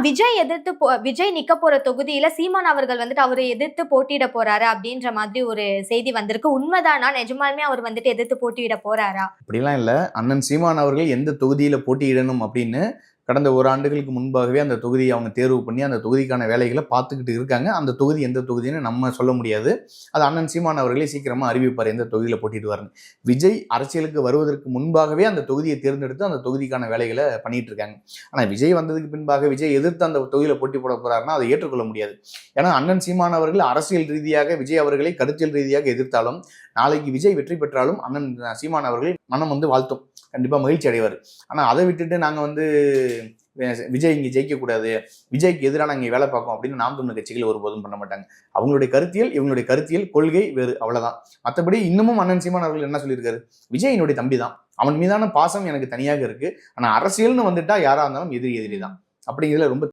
விஜய் நிக்க போற தொகுதியில சீமான் அவர்கள் வந்துட்டு அவரை எதிர்த்து போட்டியிட போறாரு அப்படின்ற மாதிரி ஒரு செய்தி வந்திருக்கு. உண்மைதானா? நிஜமாலுமே அவர் வந்துட்டு எதிர்த்து போட்டியிட போறாரா? அப்படிலாம் இல்ல. அண்ணன் சீமான் அவர்கள் எந்த தொகுதியில போட்டியிடணும் அப்படின்னு கடந்த ஒரு ஆண்டுகளுக்கு முன்பாகவே அந்த தொகுதியை அவங்க தேர்வு பண்ணி அந்த தொகுதிக்கான வேலைகளை பார்த்துக்கிட்டு இருக்காங்க. அந்த தொகுதி எந்த தொகுதின்னு நம்ம சொல்ல முடியாது. அது அண்ணன் சீமான் அவர்களே சீக்கிரமா அறிவிப்பார் எந்த தொகுதியில போட்டியிடுவார்னு. விஜய் அரசியலுக்கு வருவதற்கு முன்பாகவே அந்த தொகுதியை தேர்ந்தெடுத்து அந்த தொகுதிக்கான வேலைகளை பண்ணிட்டு இருக்காங்க. ஆனா விஜய் வந்ததுக்கு பின்பாக விஜய் எதிர்த்து அந்த தொகுதியில போட்டி போட போறாருன்னா அதை ஏற்றுக்கொள்ள முடியாது. ஏன்னா அண்ணன் சீமான் அவர்கள் அரசியல் ரீதியாக விஜய் அவர்களை கருத்தியல் ரீதியாக எதிர்த்தாலும், நாளைக்கு விஜய் வெற்றி பெற்றாலும் அண்ணன் சீமான் அவர்கள் மனம் வாழ்த்தும், கண்டிப்பா மகிழ்ச்சி அடைவார். ஆனா அதை விட்டுட்டு நாங்க விஜய் இங்க ஜெயிக்க கூடாது, விஜய்க்கு எதிரான இங்க வேலை பார்க்கும் அப்படின்னு நாம் தமிழர் கட்சிகள் ஒருபோதும் பண்ண மாட்டாங்க. அவங்களுடைய கருத்தியல், இவங்களுடைய கருத்தியல், கொள்கை வேறு, அவ்வளவுதான். மற்றபடி இன்னமும் அண்ணன் சீமான் அவர்கள் என்ன சொல்லியிருக்காரு, விஜய் என்னுடைய தம்பி தான், அவன் மீதான பாசம் எனக்கு தனியாக இருக்கு, ஆனா அரசியல்னு வந்துட்டா யாரா இருந்தாலும் எதிரி தான் அப்படிங்கிறதுல ரொம்ப